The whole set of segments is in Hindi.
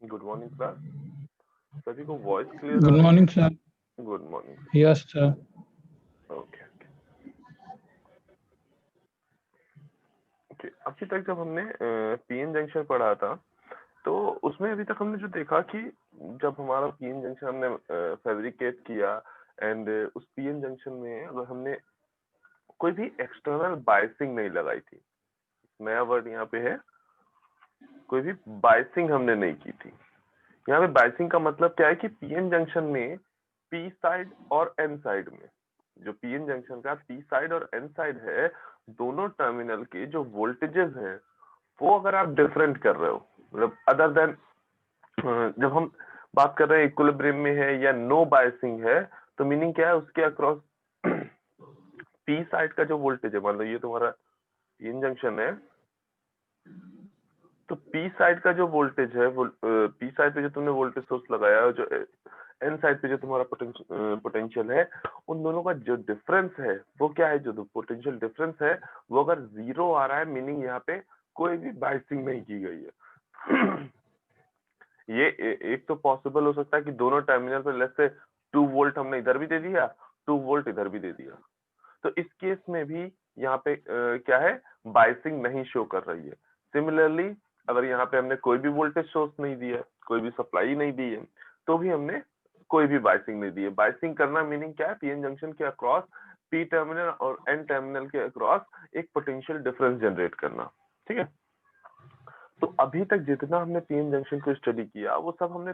गुड मॉर्निंग क्लास, सभी को वॉइस क्लियर गुड आ रही मॉर्निंग सर। है? Good morning. Yes sir. Okay okay. अभी तक जब हमने पीएन जंक्शन पढ़ा था तो उसमें अभी तक हमने जो देखा कि जब हमारा पीएन जंक्शन हमने फैब्रिकेट किया एंड उस पीएन जंक्शन में अगर हमने कोई भी एक्सटर्नल बायसिंग नहीं लगाई थी, नया वर्ड यहाँ पे है, कोई भी बायसिंग हमने नहीं की थी। यहाँ पे बायसिंग का मतलब क्या है कि पीएन जंक्शन में पी साइड और एन साइड में, जो पीएन जंक्शन का पी साइड और एन साइड है, दोनों टर्मिनल के जो वोल्टेजेस हैं वो अगर आप डिफरेंट कर रहे हो, मतलब अदर देन जब हम बात कर रहे हैं इक्विलिब्रियम में है या नो बायसिंग है, तो मीनिंग क्या है उसके अक्रॉस पी साइड का जो वोल्टेज है, मान लो ये तुम्हारा पीएन जंक्शन है, तो पी साइड का जो वोल्टेज है, पी साइड पे जो तुमने वोल्टेज सोर्स लगाया है, जो एन साइड पे जो तुम्हारा पोटेंशियल है, उन दोनों का जो डिफरेंस है वो क्या है, जो पोटेंशियल डिफरेंस है वो अगर जीरो आ रहा है, मीनिंग यहाँ पे कोई भी बाइसिंग नहीं की गई है। ये एक तो पॉसिबल हो सकता है कि दोनों टर्मिनल पे लेट्स से 2 वोल्ट हमने इधर भी दे दिया, 2 वोल्ट इधर भी दे दिया, तो इस केस में भी यहाँ पे क्या है, बाइसिंग नहीं शो कर रही है। सिमिलरली अगर यहाँ पे हमने कोई भी वोल्टेज सोर्स नहीं दिया, कोई भी सप्लाई नहीं दी है, तो भी हमने कोई भी बाइसिंग नहीं दी है। बाइसिंग करना मीनिंग क्या है, पीएन जंक्शन के अक्रॉस पी टर्मिनल और एन टर्मिनल के अक्रॉस एक पोटेंशियल डिफरेंस जनरेट करना। ठीक है, तो अभी तक जितना हमने पीएन जंक्शन को स्टडी किया वो सब हमने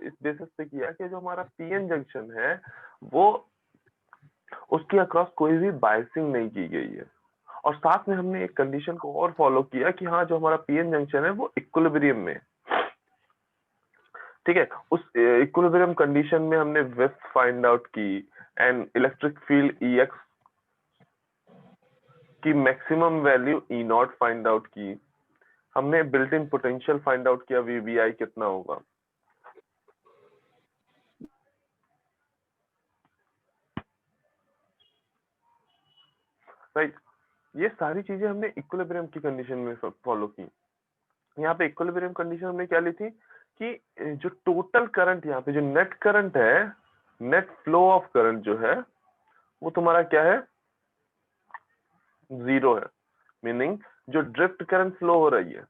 इस बेसिस पे किया कि जो हमारा पीएन जंक्शन है वो उसके अक्रॉस कोई भी बाइसिंग नहीं की गई है, और साथ में हमने एक कंडीशन को और फॉलो किया कि हाँ जो हमारा पीएन जंक्शन है वो इक्विलिब्रियम में। ठीक है, उस इक्विलिब्रियम कंडीशन में हमने विड्थ फाइंड आउट की and electric field E x की maximum value E naught find out की, हमने built in potential find out किया वीबीआई कितना होगा। राइट, ये सारी चीजें हमने इक्विलिब्रियम की कंडीशन में फॉलो की। यहाँ पे इक्विलिब्रियम कंडीशन हमने क्या ली थी कि जो टोटल करंट, यहाँ पे जो नेट करंट है, नेट फ्लो ऑफ करंट जो है वो तुम्हारा क्या है, 0 है। मीनिंग जो ड्रिफ्ट करंट फ्लो हो रही है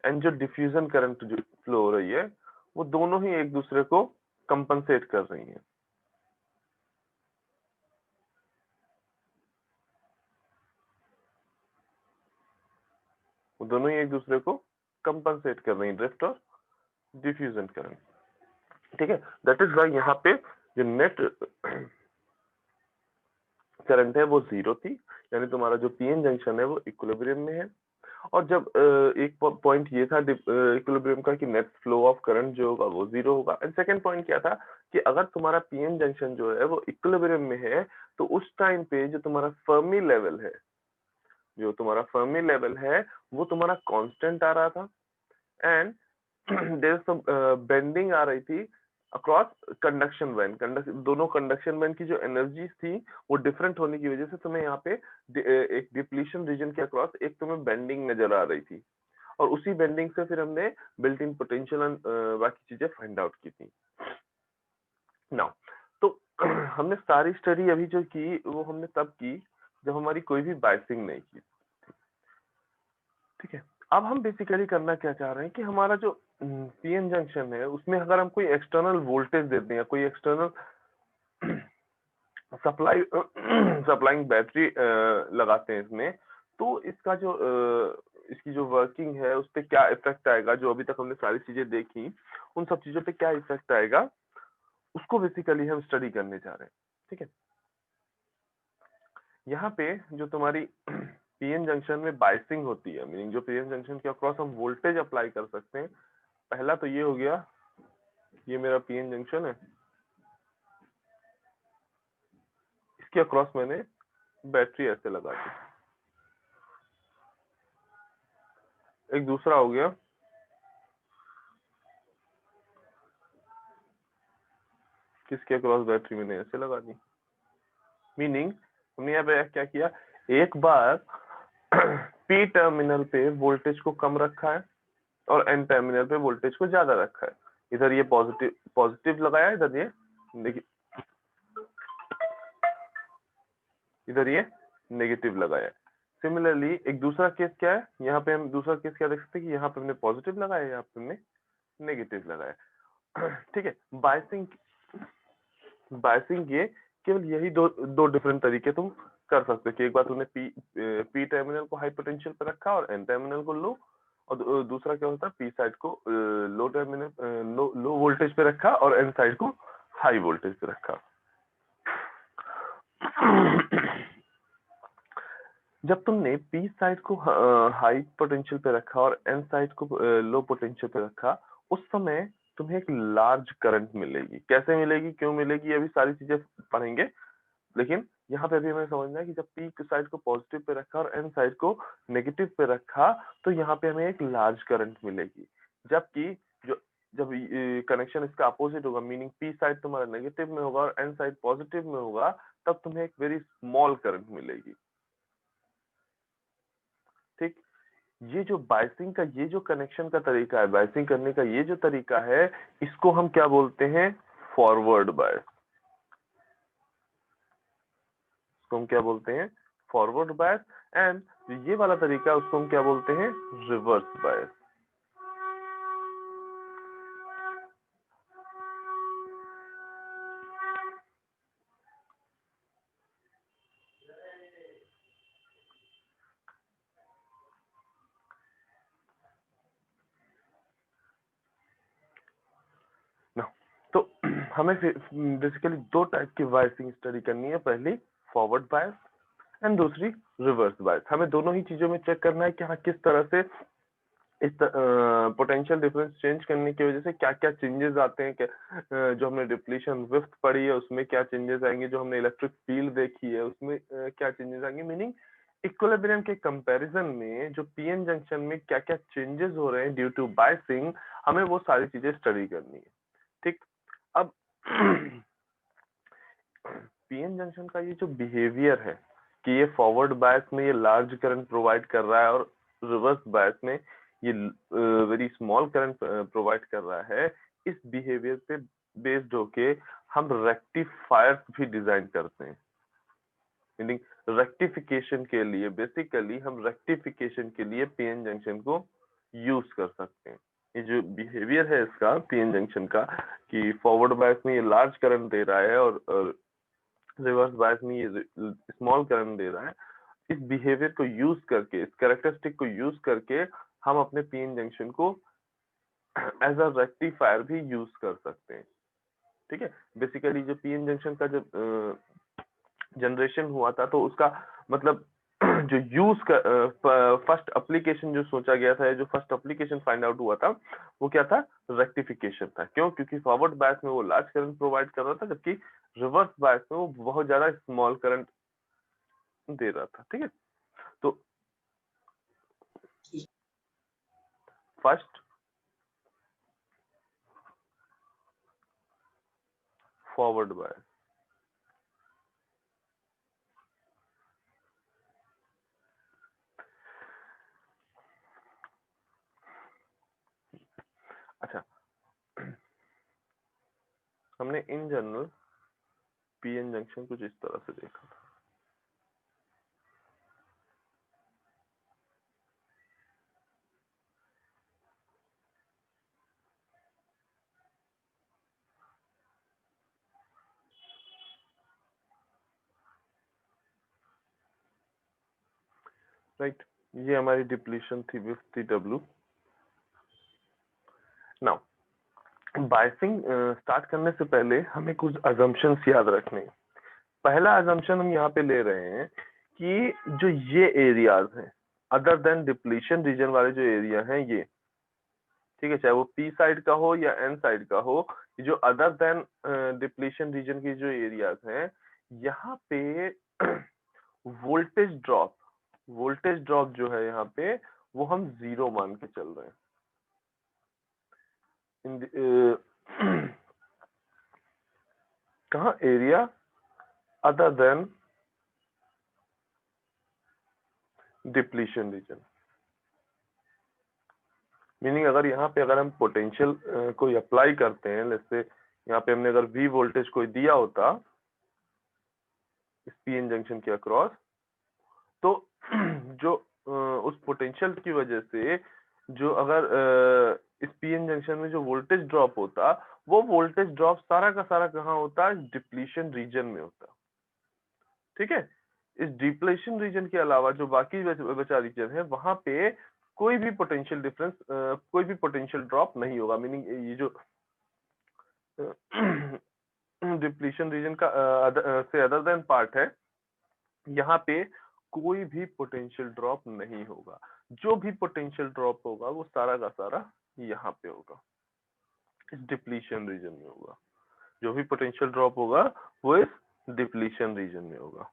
एंड जो डिफ्यूजन करंट जो फ्लो हो रही है, वो दोनों ही एक दूसरे को कंपनसेट कर रही है। वो दोनों ही एक दूसरे को कंपनसेट कर रही है, ड्रिफ्ट और डिफ्यूजन करंट। ठीक है, दैट इज वाई यहाँ पे जो नेट करंट है वो 0 थी, यानी तुम्हारा जो पीएन जंक्शन है वो इक्विलिब्रियम में है। और जब एक पॉइंट ये था इक्विलिब्रियम का कि नेट फ्लो ऑफ करंट जो होगा वो 0 होगा। एंड सेकंड पॉइंट क्या था कि अगर तुम्हारा पीएन जंक्शन जो है वो इक्विलिब्रियम में है तो उस टाइम पे जो तुम्हारा फर्मी लेवल है, जो तुम्हारा फर्मी लेवल है वो तुम्हारा कांस्टेंट आ रहा था एंड देयर सम बेंडिंग आ रही थी अक्रॉस कंडक्शन बैंड। दोनों कंडक्शन बैंड की जो एनर्जीज थी वो डिफरेंट होने की वजह से तुम्हें यहाँ पे एक डिप्लीशन रीजन के अक्रॉस एक तुम्हें बेंडिंग नजर आ रही थी, और उसी बेंडिंग से फिर हमने बिल्ट इन पोटेंशियल एंड बाकी चीजें फाइंड आउट की थी। नाउ तो हमने सारी स्टडी अभी जो की वो हमने तब की जब हमारी कोई भी बाइसिंग नहीं की। ठीक है, अब हम बेसिकली करना क्या चाह रहे हैं कि हमारा जो पीएन जंक्शन है उसमें अगर हम कोई एक्सटर्नल वोल्टेज देते हैं, कोई एक्सटर्नल सप्लाई सप्लाइंग बैटरी लगाते हैं इसमें, तो इसका जो इसकी जो वर्किंग है उस पर क्या इफेक्ट आएगा, जो अभी तक हमने सारी चीजें देखी उन सब चीजों पे क्या इफेक्ट आएगा, उसको बेसिकली हम स्टडी करने जा रहे हैं। ठीक है, यहाँ पे जो तुम्हारी पीएन जंक्शन में बाइसिंग होती है, मीनिंग जो पीएन जंक्शन के अक्रॉस हम वोल्टेज अप्लाई कर सकते हैं, पहला तो ये हो गया, ये मेरा पीएन जंक्शन है, इसके अक्रॉस मैंने बैटरी ऐसे लगा दी। एक दूसरा हो गया, किसके अक्रॉस बैटरी मैंने ऐसे लगा दी। मीनिंग हमने यहाँ पे क्या किया, एक बार पी टर्मिनल पे वोल्टेज को कम रखा है और एन टर्मिनल पे वोल्टेज को ज्यादा रखा है। इधर ये पॉजिटिव पॉजिटिव लगाया, इधर ये देखिए, इधर ये नेगेटिव लगाया है। सिमिलरली एक दूसरा केस क्या है, यहाँ पे हम दूसरा केस क्या देख सकते हैं कि यहाँ पे हमने पॉजिटिव लगाया, यहाँ पे हमने नेगेटिव लगाया। ठीक है, बायसिंग बायसिंग के केवल यही दो दो डिफरेंट तरीके तुम कर सकते हो कि एक बार तुमने पी टर्मिनल को हाई पोटेंशियल पे रखा और एन टर्मिनल को लो, और दूसरा क्या होता है पी साइड को लो टर्मिनल लो वोल्टेज पे रखा और एन साइड को हाई वोल्टेज पे रखा। जब तुमने पी साइड को हाई पोटेंशियल पे रखा और एन साइड को लो पोटेंशियल पे रखा, उस समय तुम्हें एक लार्ज करंट मिलेगी। कैसे मिलेगी, क्यों मिलेगी, अभी सारी चीजें पढ़ेंगे, लेकिन यहाँ पे अभी हमें समझना है कि जब पी साइड को पॉजिटिव पे रखा और एन साइड को नेगेटिव पे रखा तो यहाँ पे हमें एक लार्ज करंट मिलेगी। जबकि जो जब कनेक्शन इसका अपोजिट होगा, मीनिंग पी साइड तुम्हारा नेगेटिव में होगा और एन साइड पॉजिटिव में होगा, तब तुम्हें एक वेरी स्मॉल करंट मिलेगी। ठीक, ये जो बायसिंग का ये जो कनेक्शन का तरीका है, बायसिंग करने का ये जो तरीका है, इसको हम क्या बोलते हैं, फॉरवर्ड बायस। इसको हम क्या बोलते हैं, फॉरवर्ड बायस। एंड ये वाला तरीका उसको हम क्या बोलते हैं, रिवर्स बायस। ना तो हमें बेसिकली दो टाइप की बायसिंग स्टडी करनी है, पहली फॉरवर्ड बायस एंड दूसरी रिवर्स बायस। हमें दोनों ही चीजों में चेक करना है कि हाँ किस तरह से इस पोटेंशियल डिफरेंस चेंज करने की वजह से क्या क्या चेंजेस आते हैं, जो हमने डिप्लीशन विफ्ट पढ़ी है उसमें क्या चेंजेस आएंगे, जो हमने इलेक्ट्रिक फील्ड देखी है उसमें क्या चेंजेस आएंगे। मीनिंग इक्विलिब्रियम के कंपैरिजन में जो पीएन जंक्शन में क्या क्या चेंजेस हो रहे हैं ड्यू टू बायसिंग, हमें वो सारी चीजें स्टडी करनी है। ठीक, अब पीएन जंक्शन का ये जो बिहेवियर है, कि ये फॉरवर्ड बायस में ये लार्ज करंट प्रोवाइड कर रहा है और रिवर्स बायस में ये वेरी स्मॉल करंट प्रोवाइड कर रहा है, इस बिहेवियर पे बेस्ड होके हम रेक्टिफायर भी डिजाइन करते हैं। मीनिंग रेक्टिफिकेशन के लिए, बेसिकली हम रेक्टिफिकेशन के लिए पीएन जंक्शन को यूज कर सकते हैं। ये जो बिहेवियर है इसका पीएन जंक्शन का, कि फॉरवर्ड बायस में ये लार्ज करंट दे रहा है और रिवर्स बायस में ये स्मॉल करंट दे रहा है, इस बिहेवियर को यूज करके, इस कैरेक्टरिस्टिक को यूज करके हम अपने पीएन जंक्शन को एज अ रेक्टिफायर भी यूज कर सकते हैं। ठीक है, बेसिकली जो पीएन जंक्शन का जब जनरेशन हुआ था तो उसका मतलब जो यूज फर्स्ट एप्लीकेशन जो सोचा गया था, जो फर्स्ट एप्लीकेशन फाइंड आउट हुआ था, वो क्या था? रेक्टिफिकेशन था। क्यों? क्योंकि फॉरवर्ड बायस में वो लार्ज करंट प्रोवाइड कर रहा था, जबकि रिवर्स बायस में वो बहुत ज्यादा स्मॉल करंट दे रहा था। ठीक है, तो फर्स्ट फॉरवर्ड बायस, अच्छा हमने इन जनरल पीएन जंक्शन कुछ इस तरह से देखा था। राइट, ये हमारी डिप्लीशन थी with T W. Now biasing start करने से पहले हमें कुछ अजम्पशंस याद रखने हैं। पहला अजम्पशन हम यहाँ पे ले रहे हैं कि जो ये एरियाज हैं, अदर देन डिप्लीशन रीजन वाले जो एरिया हैं ये, ठीक है, चाहे वो पी साइड का हो या एन साइड का हो, जो अदर देन डिप्लीशन रीजन की जो एरियाज हैं, यहाँ पे वोल्टेज ड्रॉप जो है यहाँ पे, वो हम 0 मान के चल रहे हैं। कहाँ? Area other than depletion region. Meaning अगर यहाँ पे अगर हम पोटेंशियल कोई अप्लाई करते हैं, जैसे यहाँ पे हमने अगर वी वोल्टेज कोई दिया होता इस पीएन जंक्शन के अक्रॉस, तो जो उस पोटेंशियल की वजह से जो अगर इस पीएन जंक्शन में जो वोल्टेज ड्रॉप होता, वो वोल्टेज ड्रॉप सारा का सारा कहाँ होता? डिप्लीशन रीजन में होता। ठीक है, इस डिप्लीशन रीजन के अलावा जो बाकी बचा रीजन है, वहां पे कोई भी पोटेंशियल डिफरेंस, कोई भी पोटेंशियल ड्रॉप नहीं होगा। मीनिंग ये जो डिप्लीशन रीजन का से अदर देन पार्ट है, यहाँ पे कोई भी पोटेंशियल ड्रॉप नहीं होगा। जो भी पोटेंशियल ड्रॉप होगा वो सारा का सारा यहाँ पे होगा, इस डिप्लीशन रीजन में होगा। जो भी पोटेंशियल ड्रॉप होगा वो इस डिप्लीशन रीजन में होगा।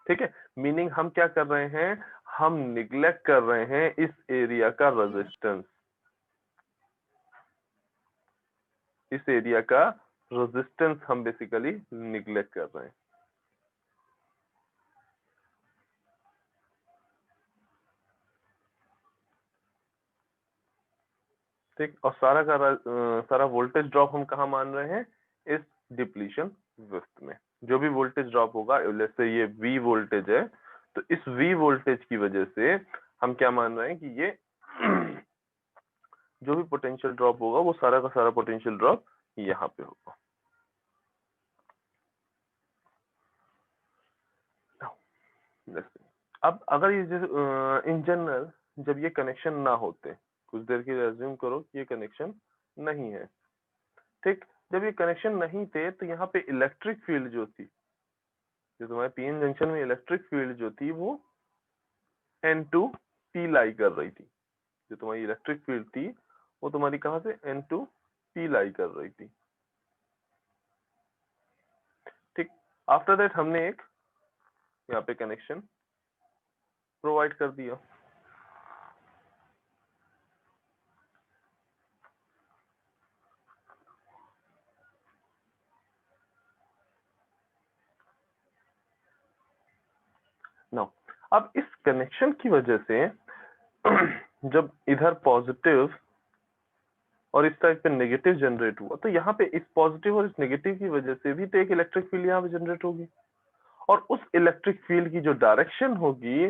ठीक है, मीनिंग हम क्या कर रहे हैं? हम निग्लेक्ट कर रहे हैं इस एरिया का रेजिस्टेंस, इस एरिया का रेजिस्टेंस हम बेसिकली निग्लेक्ट कर रहे हैं। ठीक, और सारा वोल्टेज ड्रॉप हम कहा मान रहे हैं? इस डिप्लीशन विड्थ में। जो भी वोल्टेज ड्रॉप होगा, जैसे ये वी वोल्टेज है, तो इस वी वोल्टेज की वजह से हम क्या मान रहे हैं कि ये जो भी पोटेंशियल ड्रॉप होगा वो सारा का सारा पोटेंशियल ड्रॉप यहाँ पे होगा। अब अगर ये इन जनरल जब ये कनेक्शन ना होते, कुछ देर के लिए अज्यूम करो कि ये कनेक्शन नहीं है, ठीक, जब ये कनेक्शन नहीं थे तो यहाँ पे इलेक्ट्रिक फील्ड जो थी, जो तुम्हारे पीएन जंक्शन में इलेक्ट्रिक फील्ड जो थी, वो N2 P लाई कर रही थी। जो तुम्हारी इलेक्ट्रिक फील्ड थी वो तुम्हारी कहाँ से? N2 P लाई कर रही थी। ठीक, आफ्टर दैट हमने एक यहाँ पे कनेक्शन प्रोवाइड कर दिया। नाउ अब इस कनेक्शन की वजह से जब इधर पॉजिटिव और इस साइड पे नेगेटिव जनरेट हुआ, तो यहाँ पे इस पॉजिटिव और इस नेगेटिव की वजह से भी तो एक इलेक्ट्रिक फील्ड यहाँ पे जनरेट होगी, और उस इलेक्ट्रिक फील्ड की जो डायरेक्शन होगी,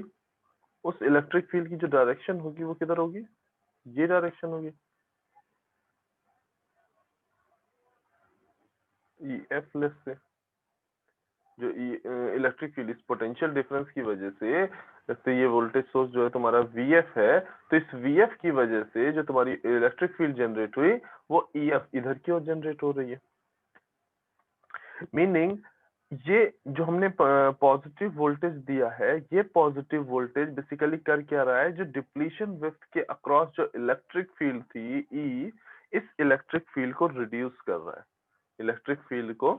उस इलेक्ट्रिक फील्ड की जो डायरेक्शन होगी वो किधर होगी, ये डायरेक्शन होगी, EF लेस से। जो इलेक्ट्रिक फील्ड इस पोटेंशियल डिफरेंस की वजह से, जैसे ये वोल्टेज सोर्स जो है तुम्हारा VF है, तो इस VF की वजह से जो तुम्हारी इलेक्ट्रिक फील्ड जनरेट हुई वो EF इधर की ओर जनरेट हो रही है। मीनिंग ये जो हमने पॉजिटिव वोल्टेज दिया है, ये पॉजिटिव वोल्टेज बेसिकली कर क्या रहा है, जो डिप्लीशन विड्थ के अक्रॉस जो इलेक्ट्रिक फील्ड थी E, इस इलेक्ट्रिक फील्ड को रिड्यूस कर रहा है, इलेक्ट्रिक फील्ड को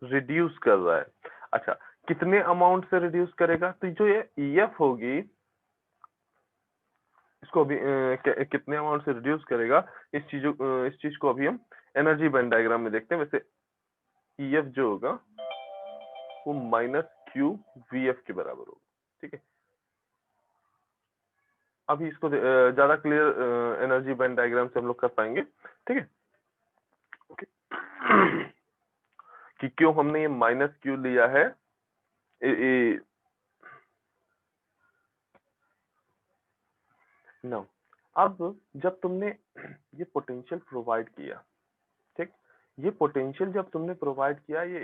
रिड्यूस कर रहा है। अच्छा, कितने अमाउंट से रिड्यूस करेगा, तो जो ये EF होगी इसको अभी कितने अमाउंट से रिड्यूस करेगा, इस चीज को अभी हम एनर्जी बैंड डायग्राम में देखते हैं। वैसे EF जो होगा वो -Q VF के बराबर होगा, ठीक है। अभी इसको ज्यादा क्लियर एनर्जी बैंड डायग्राम से हम लोग कर पाएंगे, ठीक है। ओके कि क्यों हमने ये -Q लिया है, नो। अब जब तुमने ये पोटेंशियल प्रोवाइड किया, ठीक, ये पोटेंशियल जब तुमने प्रोवाइड किया, ये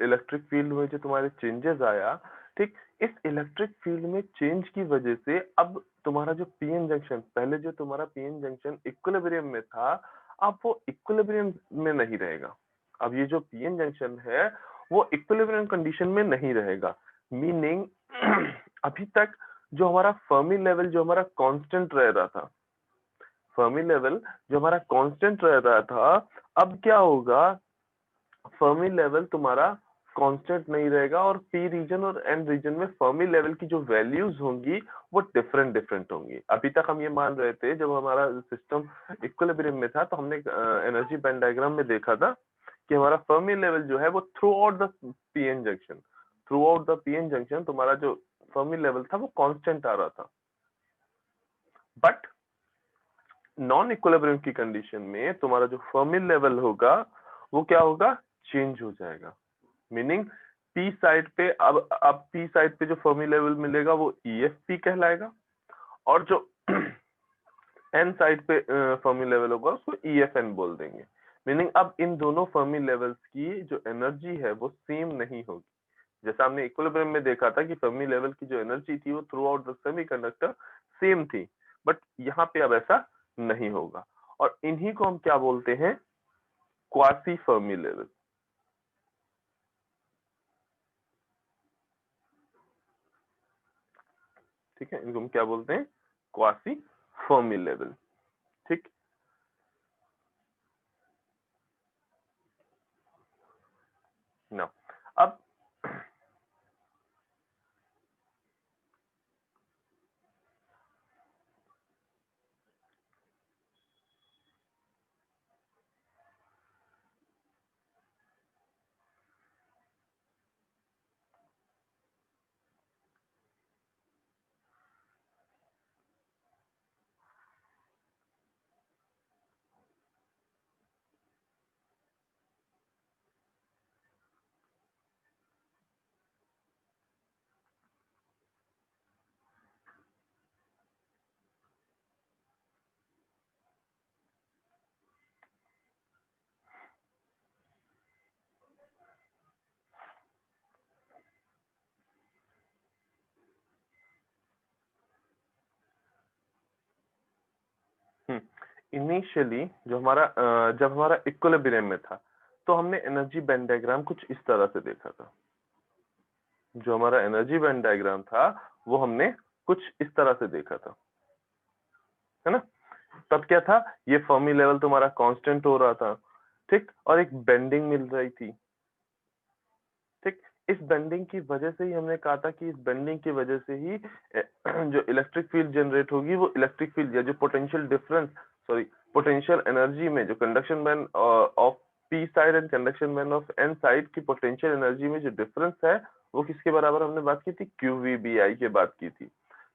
इलेक्ट्रिक फील्ड में जो तुम्हारे चेंजेस आया, ठीक, इस इलेक्ट्रिक फील्ड में चेंज की वजह से अब तुम्हारा जो पीएन जंक्शन, पहले जो तुम्हारा पीएन जंक्शन इक्विलिब्रियम में था, अब वो इक्विलिब्रियम में नहीं रहेगा। अब ये जो पीएन जंक्शन है वो इक्विलिब्रियम कंडीशन में नहीं रहेगा। मीनिंग अभी तक जो हमारा फर्मी लेवल जो हमारा कांस्टेंट रह रहा था, फर्मी लेवल जो हमारा कांस्टेंट रह रहा था, अब क्या होगा, फर्मी लेवल तुम्हारा कांस्टेंट नहीं रहेगा, और पी रीजन और एन रीजन में फर्मी लेवल की जो वैल्यूज होंगी वो डिफरेंट डिफरेंट होंगी। अभी तक हम ये मान रहे थे, जब हमारा सिस्टम इक्विलिब्रियम में था, तो हमने एनर्जी बैंड डायग्राम में देखा था कि हमारा फर्मी लेवल जो है वो through out the PN junction, through out the PN junction तुम्हारा जो फर्मी लेवल था वो कांस्टेंट आ रहा था। बट नॉन इक्विलिब्रियम की कंडीशन में तुम्हारा जो फर्मी लेवल होगा वो क्या होगा, चेंज हो जाएगा। मीनिंग पी साइड पे अब पी साइड पे जो फर्मी लेवल मिलेगा वो EFP कहलाएगा, और जो एन साइड पे फर्मी लेवल होगा उसको EFN बोल देंगे। मीनिंग अब इन दोनों फर्मी लेवल्स की जो एनर्जी है वो सेम नहीं होगी। जैसा हमने इक्विलिब्रियम में देखा था कि फर्मी लेवल की जो एनर्जी थी वो through out the semiconductor same थी, बट यहाँ पे अब ऐसा नहीं होगा, और इन्हीं को हम क्या बोलते हैं, क्वासी फर्मी लेवल। ठीक है, इनको हम क्या बोलते हैं, क्वासी फर्मी लेवल, ठीक। ना अब इनिशियली जो हमारा जब हमारा इक्विलिब्रियम में था, तो हमने एनर्जी बैंड डायग्राम कुछ इस तरह से देखा था। जो हमारा एनर्जी बैंड डायग्राम था वो हमने कुछ इस तरह से देखा था, है ना। तब क्या था, ये फर्मी लेवल तुम्हारा कांस्टेंट हो रहा था, ठीक, और एक बेंडिंग मिल रही थी, ठीक। इस बेंडिंग की वजह से ही हमने कहा था कि इस बेंडिंग की वजह से ही जो इलेक्ट्रिक फील्ड जनरेट होगी वो इलेक्ट्रिक फील्ड या जो potential difference, sorry potential energy में जो conduction band of p side and conduction band of n side की पोटेंशियल एनर्जी में जो डिफरेंस है वो किसके बराबर हमने बात की थी, QVBI के बात की थी।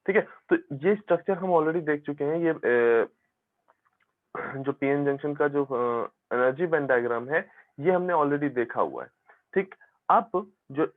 ठीक है, तो ये स्ट्रक्चर हम ऑलरेडी देख चुके हैं। ये जो पीएन जंक्शन का जो एनर्जी बैंड डायग्राम है, ये हमने ऑलरेडी देखा हुआ है। ठीक, अब जो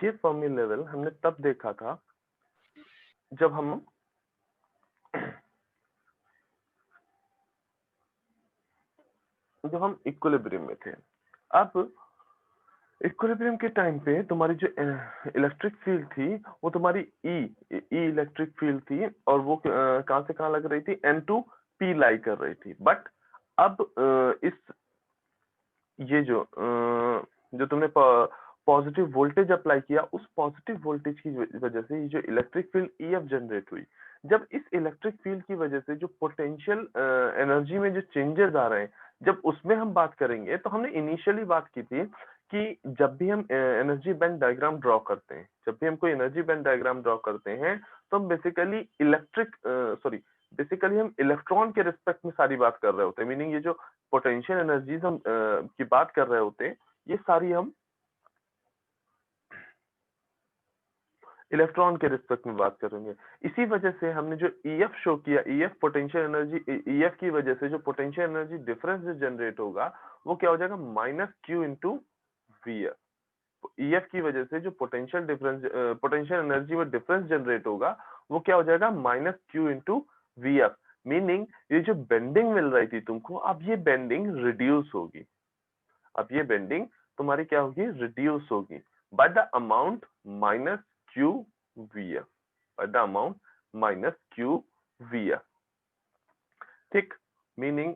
ये फर्मी लेवल हमने तब देखा था जब हम इक्विलिब्रियम में थे। अब इक्विलिब्रियम के टाइम पे तुम्हारी जो इलेक्ट्रिक फील्ड थी वो तुम्हारी ई इलेक्ट्रिक फील्ड थी, और वो कहां से कहां लग रही थी, N2P लाई कर रही थी। बट अब इस ये जो तुमने पॉजिटिव वोल्टेज अप्लाई किया, उस पॉजिटिव वोल्टेज की वजह से ये जो इलेक्ट्रिक फील्ड EF जनरेट हुई। जब इस इलेक्ट्रिक फील्ड की वजह से जो पोटेंशियल एनर्जी में जो चेंजेस आ रहे हैं, जब उसमें हम बात करेंगे, तो हमने इनिशियली बात की थी कि जब भी हम एनर्जी बैंड डायग्राम ड्रॉ करते हैं, जब भी हम कोई एनर्जी बैंड डायग्राम ड्रॉ करते हैं, तो हम बेसिकली हम इलेक्ट्रॉन के रिस्पेक्ट में सारी बात कर रहे होते हैं। मीनिंग ये जो पोटेंशियल एनर्जीज हम की बात कर रहे होते हैं, ये सारी हम इलेक्ट्रॉन के रिस्पेक्ट में बात करेंगे। इसी वजह से हमने जो EF शो किया, EF पोटेंशियल एनर्जी, EF की वजह से जो पोटेंशियल एनर्जी डिफरेंस जो जनरेट होगा, वो क्या हो जाएगा, -Q इंटू VF। EF की वजह से जो पोटेंशियल एनर्जी में डिफरेंस जनरेट होगा, वो क्या हो जाएगा, -Q इंटू VF। मीनिंग ये जो बेंडिंग मिल रही थी तुमको, अब ये बेंडिंग रिड्यूस होगी। अब ये बेंडिंग तुम्हारी क्या होगी, रिड्यूस होगी by the amount -QVF, by the amount -QVF। ठीक, मीनिंग